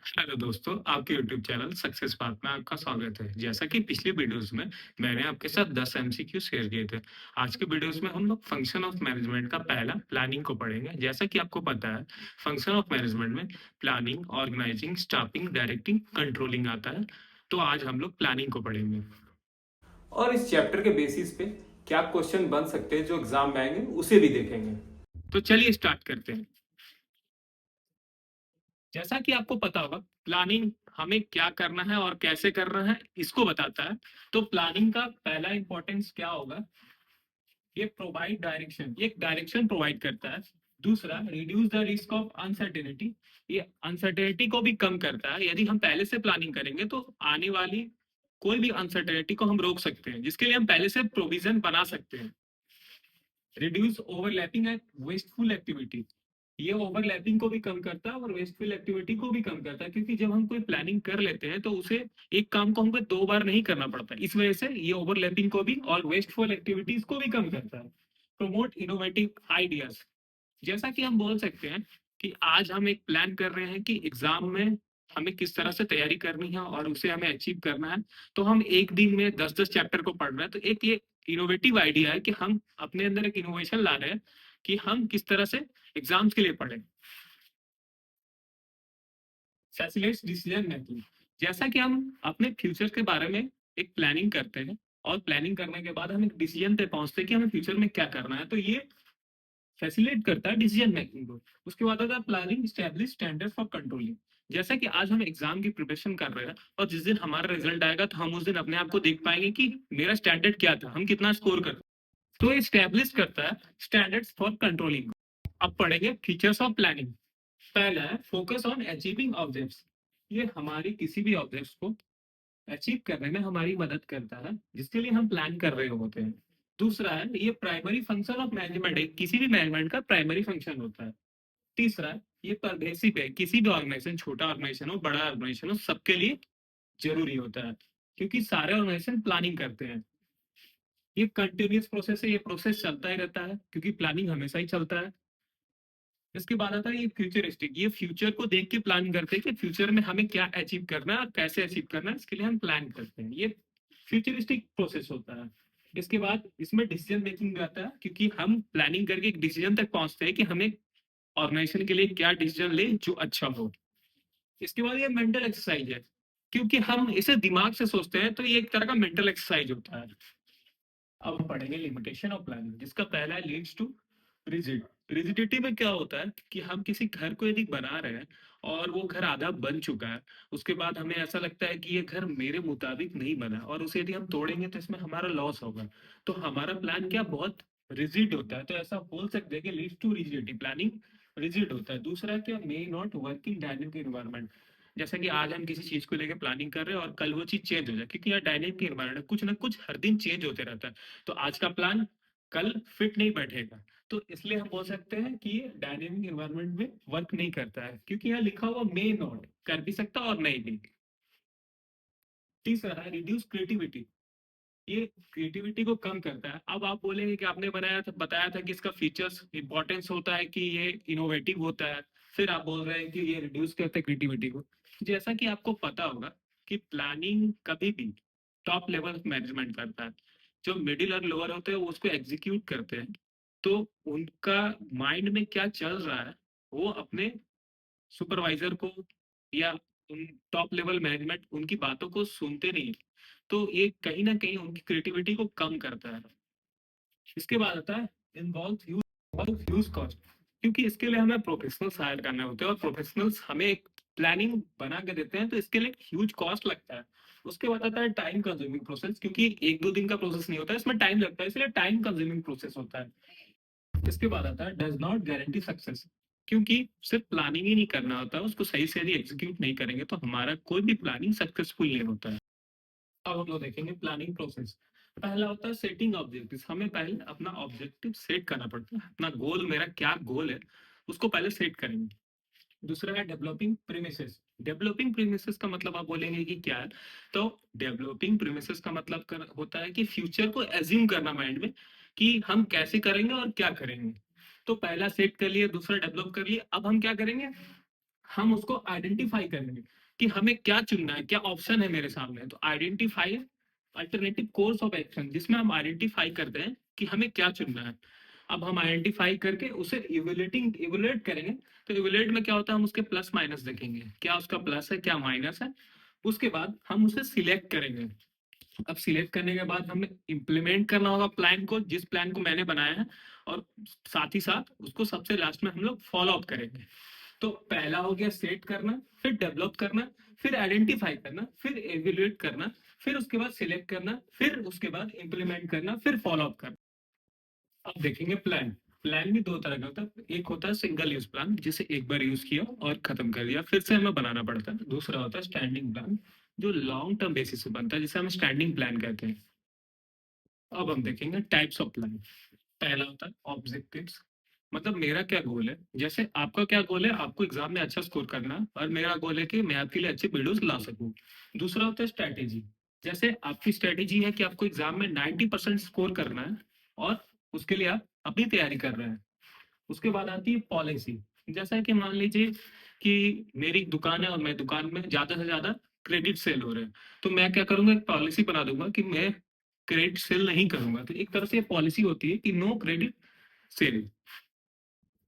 Hello दोस्तों, आपके YouTube channel success path में आपका स्वागत है। जैसा कि पिछले वीडियोस में मैंने आपके साथ 10 एमसीक्यू शेयर किए थे। आज के वीडियोस में हम लोग फंक्शन ऑफ मैनेजमेंट का पहला प्लानिंग को पढ़ेंगे। जैसा कि आपको पता है, फंक्शन ऑफ मैनेजमेंट में planning, organising, staffing, directing, controlling आता है। तो आज हम लोग प्लानिंग को पढ़ेंगे और इस चैप्टर के बेसिस पे क्या क्वेश्चन बन सकते हैं जो एग्जाम में आएंगे उसे भी देखेंगे। तो चलिए स्टार्ट करते हैं। जैसा कि आपको पता होगा, प्लानिंग हमें क्या करना है और कैसे करना है इसको बताता है। तो प्लानिंग का पहला इंपॉर्टेंस क्या होगा? ये प्रोवाइड डायरेक्शन, ये डायरेक्शन प्रोवाइड करता है। दूसरा, reduce the risk of uncertainty, ये अनसर्टेनिटी को भी कम करता है। यदि हम पहले से प्लानिंग करेंगे तो आने वाली कोई भी अनसर्टेनिटी को हम रोक सकते हैं, जिसके लिए हम पहले से प्रोविजन बना सकते हैं। Reduce overlapping and wasteful activity, ये ओवरलैपिंग को भी कम करता है और वेस्टफुल एक्टिविटी को भी कम करता है, क्योंकि जब हम कोई प्लानिंग कर लेते हैं तो उसे एक काम को हमको दो बार नहीं करना पड़ता। इस वजह से ये ओवरलैपिंग को भी और वेस्टफुल एक्टिविटीज को भी कम करता है। प्रमोट इनोवेटिव आइडियाज, जैसा कि हम बोल सकते हैं कि आज हम एक प्लान कर रहे हैं कि एग्जाम में हमें किस तरह से तैयारी करनी है और उसे हमें अचीव करना है। तो हम एक दिन में 10-10 चैप्टर को पढ़ रहे हैं, तो एक ये इनोवेटिव आइडिया है कि हम अपने अंदर एक इनोवेशन ला रहे हैं कि हम किस तरह से एग्जाम्स के लिए पढ़ें। फैसिलिटेट्स डिसीजन मेकिंग, जैसा कि हम अपने फ्यूचर के बारे में एक प्लानिंग करते हैं और प्लानिंग करने के बाद हम एक डिसीजन पे पहुंचते हैं कि हमें फ्यूचर में क्या करना है, तो ये फैसिलिटेट करता है डिसीजन मेकिंग को। उसके बाद आता है planning establish standard for controlling, जैसा कि आज हम एग्जाम की प्रिपरेशन कर रहे हैं और जिस दिन हमारा रिजल्ट आएगा तो हम उस दिन अपने आप को देख पाएंगे कि मेरा स्टैंडर्ड क्या था, हम कितना स्कोर कर। तो ये स्टैब्लिश करता है स्टैंडर्ड्स फॉर कंट्रोलिंग। अब पढ़ेंगे फीचर्स ऑफ प्लानिंग। पहला है फोकस ऑन अचीविंग ऑब्जेक्ट्स, ये हमारी किसी भी ऑब्जेक्ट्स को अचीव करने में हमारी मदद करता है, जिसके लिए हम प्लान कर रहे होते हैं। दूसरा है, ये प्राइमरी फंक्शन ऑफ मैनेजमेंट है, किसी भी मैनेजमेंट का प्राइमरी फंक्शन होता है। तीसरा, ये परवेसिव है, किसी भी ऑर्गेनाइजेशन, छोटा ऑर्गेनाइजेशन हो बड़ा ऑर्गेनाइजेशन हो, सबके लिए जरूरी होता है, क्योंकि सारे ऑर्गेनाइजेशन प्लानिंग करते हैं। ये कंटिन्यूस प्रोसेस है, ये प्रोसेस चलता ही रहता है क्योंकि प्लानिंग हमेशा ही चलता है। इसके बाद आता है ये फ्यूचरिस्टिक, ये फ्यूचर को देख के प्लान करते हैं कि फ्यूचर में हमें क्या अचीव करना है और कैसे अचीव करना है, इसके लिए हम प्लान करते हैं। ये फ्यूचरिस्टिक प्रोसेस होता है। इसके बाद इसमें डिसीजन मेकिंग आता है, क्योंकि हम प्लानिंग करके एक डिसीजन तक पहुंचते हैं कि हमें ऑर्गेनाइजेशन के लिए क्या डिसीजन ले जो अच्छा हो। इसके बाद ये मेंटल एक्सरसाइज है, क्योंकि हम इसे दिमाग से सोचते हैं तो ये एक तरह का मेंटल एक्सरसाइज होता है। अब हम पढ़ेंगे लिमिटेशन ऑफ प्लानिंग, जिसका पहला है लीड्स टू रिजिड। रिजिडिटी में क्या होता है कि हम किसी घर को यदि बना रहे हैं और वो घर आधा बन चुका है, उसके बाद हमें ऐसा लगता है कि ये घर मेरे मुताबिक नहीं बना और उसे यदि हम तोड़ेंगे तो इसमें हमारा लॉस होगा। तो हमारा प्लान क्या बहुत रिजिड होता है, तो ऐसा बोल सकते हैं कि leads to rigidity, planning rigid होता है। दूसरा क्या, may not work in dynamic environment, जैसा कि आज हम किसी चीज को लेकर प्लानिंग कर रहे हैं और कल वो चीज चेंज हो जाए, क्योंकि यार डायनेमिक एनवायरनमेंट है, कुछ ना कुछ हर दिन चेंज होते रहता है। तो आज का प्लान कल फिट नहीं बैठेगा। तो इसलिए हम बोल सकते हैं कि ये डायनेमिक एनवायरनमेंट में वर्क नहीं करता है, क्योंकि यहाँ लिखा हुआ मे नॉट, कर भी सकता और नहीं भी। तीसरा है रिड्यूस क्रिएटिविटी, ये क्रिएटिविटी को कम करता है। अब आप बोलेंगे कि आपने बनाया था, बताया था कि इसका फीचर्स इंपॉर्टेंस होता है कि ये इनोवेटिव होता है, फिर आप बोल रहे हैं कि ये रिड्यूस करता है क्रिएटिविटी को। जैसा कि आपको पता होगा कि प्लानिंग कभी भी टॉप लेवल मैनेजमेंट करता है, जो मिडिल और लोअर होते हैं वो उसको एग्जीक्यूट करते हैं। तो उनका माइंड में क्या चल रहा है वो अपने सुपरवाइजर को या उन टॉप लेवल मैनेजमेंट उनकी बातों को सुनते नहीं है। तो ये कहीं ना कहीं उनकी क्रिएटिविटी को कम करता है। इसके बाद आता है इन्वॉल्व ह्यूज कॉस्ट, क्योंकि इसके लिए हमें प्रोफेशनल्स हायर करने होते हैं और प्रोफेशनल्स हमें एक प्लानिंग बना के देते हैं, तो इसके लिए ह्यूज कॉस्ट लगता है। उसके बाद आता है टाइम कंज्यूमिंग प्रोसेस, क्योंकि एक दो दिन का प्रोसेस नहीं होता है, इसमें टाइम लगता है, इसलिए टाइम कंज्यूमिंग प्रोसेस होता है। इसके बाद आता है डज नॉट गारंटी सक्सेस, क्योंकि सिर्फ प्लानिंग ही नहीं करना होता है, उसको सही से यदि एग्जीक्यूट नहीं करेंगे तो हमारा कोई भी प्लानिंग सक्सेसफुल नहीं होता है। अब हम लोग देखेंगे प्लानिंग प्रोसेस। पहला होता है सेटिंग ऑब्जेक्टिव, हमें पहले अपना ऑब्जेक्टिव सेट करना पड़ता है, अपना गोल, मेरा क्या गोल है उसको पहले सेट करेंगे। दूसरा है डेवलपिंग प्रीमिसेस। डेवलपिंग प्रीमिसेस का मतलब आप बोलेंगे कि क्या है, तो डेवलपिंग प्रीमिसेस का मतलब होता है कि फ्यूचर को एज्यूम करना माइंड में कि हम कैसे करेंगे और क्या करेंगे। तो पहला सेट कर लिए, दूसरा डेवलप कर लिए, अब हम क्या करेंगे, हम उसको आइडेंटिफाई करेंगे कि हमें क्या चुनना है, क्या ऑप्शन है मेरे सामने। तो identify alternative course of action, जिसमें हम आइडेंटिफाई करते हैं कि हमें क्या चुनना है। अब हम आइडेंटिफाई करके उसे इवेल्युएट करेंगे। तो इवेल्युएट में क्या होता है, हम उसके प्लस माइनस देखेंगे, क्या उसका प्लस है क्या माइनस है। उसके बाद हम उसे सिलेक्ट करेंगे। अब सिलेक्ट करने के बाद हमें इम्प्लीमेंट करना होगा प्लान को, जिस प्लान को मैंने बनाया है, और साथ ही साथ उसको सबसे लास्ट में हम लोग फॉलो अप करेंगे। तो पहला हो गया सेट करना, फिर डेवलप करना, फिर आइडेंटिफाई करना, फिर एवेल्युएट करना, फिर उसके बाद सिलेक्ट करना, फिर उसके बाद इम्प्लीमेंट करना, फिर फॉलो अप करना। अब देखेंगे प्लान। प्लान भी दो तरह का होता है, एक होता है सिंगल यूज प्लान, जिसे एक बार यूज किया और खत्म कर दिया, फिर से हमें बनाना पड़ता है। दूसरा होता है स्टैंडिंग प्लान, जो लॉन्ग टर्म बेसिस पे बनता है, जिसे हम स्टैंडिंग प्लान कहते हैं। अब हम देखेंगे टाइप्स ऑफ प्लान। पहला होता है ऑब्जेक्टिव्स, मतलब मेरा क्या गोल है। जैसे आपका क्या गोल है, आपको एग्जाम में अच्छा स्कोर करना है, और मेरा गोल है कि मैं आपके लिए अच्छे वीडियोस ला सकूं। दूसरा होता है स्ट्रैटेजी, जैसे आपकी स्ट्रैटेजी है कि आपको एग्जाम में 90% स्कोर करना है, और उसके लिए आप अपनी तैयारी कर रहे हैं। उसके बाद आती है पॉलिसी, जैसा कि मान लीजिए कि मेरी दुकान है और मैं दुकान में ज्यादा से ज्यादा क्रेडिट सेल हो रहे हैं, तो मैं क्या करूंगा, एक पॉलिसी बना दूंगा कि मैं क्रेडिट सेल नहीं करूंगा। तो एक तरह से पॉलिसी होती है कि नो क्रेडिट सेल।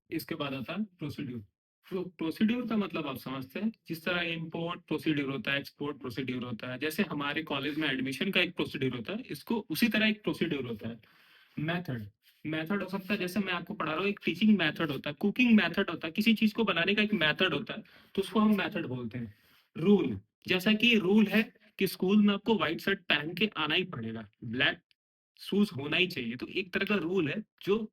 इसके बाद आता है प्रोसीड्यूर। तो प्रोसीड्यूर का मतलब आप समझते हैं, जिस तरह इंपोर्ट प्रोसीड्यूर होता है, एक्सपोर्ट प्रोसीड्यूर होता है, जैसे हमारे कॉलेज में एडमिशन का एक प्रोसीड्यूर होता है, इसको उसी तरह एक प्रोसीड्यूर होता है। मेथड, मेथड हो सकता है, जैसे मैं आपको पढ़ा रहा हूँ, एक टीचिंग मेथड होता है, कुकिंग मेथड होता है, किसी चीज को बनाने का एक मेथड होता है, तो उसको हम मेथड बोलते हैं। रूल, जैसा कि रूल है कि स्कूल में आपको व्हाइट शर्ट पहन के आना ही पड़ेगा, ब्लैक शूज होना ही चाहिए, तो एक तरह का रूल है जो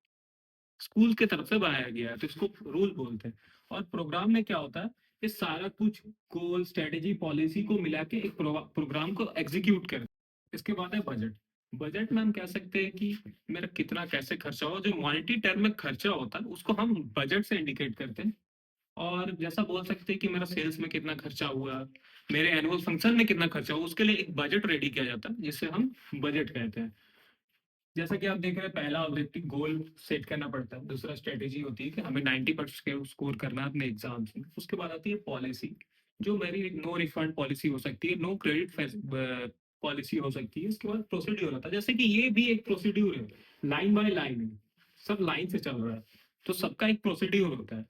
स्कूल की तरफ से बनाया गया है, तो इसको रूल बोलते हैं। और प्रोग्राम में क्या होता है, ये सारा कुछ गोल स्ट्रेटेजी पॉलिसी को मिला के एक प्रोग्राम को एग्जीक्यूट कर। इसके बाद है बजट। बजट में हम कह सकते हैं कि मेरा कितना कैसे खर्चा हो, जो मॉनेटरी टर्म में खर्चा होता है उसको हम बजट से इंडिकेट करते हैं। और जैसा बोल सकते हैं कि मेरा सेल्स में कितना खर्चा हुआ, मेरे एनुअल फंक्शन में कितना खर्चा हुआ, उसके लिए एक बजट रेडी किया जाता है, जिसे हम बजट कहते हैं। जैसा कि आप देख रहे हैं, पहला ऑब्जेक्टिव गोल सेट करना पड़ता है, दूसरा स्ट्रेटेजी होती है कि हमें 90% स्कोर करना है अपने एग्जाम्स में। उसके बाद आती है पॉलिसी, जो मेरी नो रिफंड पॉलिसी हो सकती है, नो क्रेडिट पॉलिसी हो सकती है। इसके बाद प्रोसीड्यूर होता है, जैसे कि ये भी एक प्रोसीड्यूर है, लाइन बाय लाइन है, सब लाइन से चल रहा है, तो सबका एक प्रोसीड्यूर होता है।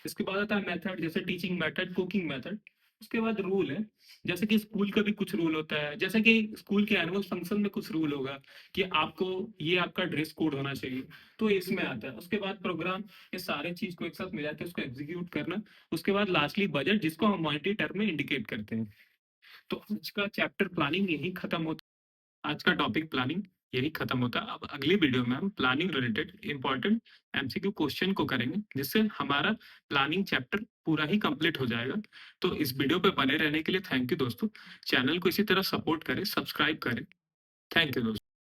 इसके बाद आता है मेथड, जैसे टीचिंग मेथड, कुकिंग मेथड। उसके बाद रूल है, जैसे कि स्कूल का भी कुछ रूल होता है, जैसे कि स्कूल के एनुअल फंक्शन में कुछ रूल होगा कि आपको ये आपका ड्रेस कोड होना चाहिए, तो इसमें आता है। उसके बाद प्रोग्राम, ये सारे चीज को एक साथ मिला के उसको एग्जीक्यूट करना। उसके बाद लास्टली बजट, जिसको हम मॉनेटरी टर्म में इंडिकेट करते हैं। तो आज का चैप्टर प्लानिंग यही खत्म होता है, आज का टॉपिक प्लानिंग यही खत्म होता है। अब अगली वीडियो में हम planning related important MCQ question को करेंगे, जिससे हमारा प्लानिंग चैप्टर पूरा ही कंप्लीट हो जाएगा। तो इस वीडियो पे बने रहने के लिए थैंक यू दोस्तों। चैनल को इसी तरह सपोर्ट करें, सब्सक्राइब करें। थैंक यू दोस्तों।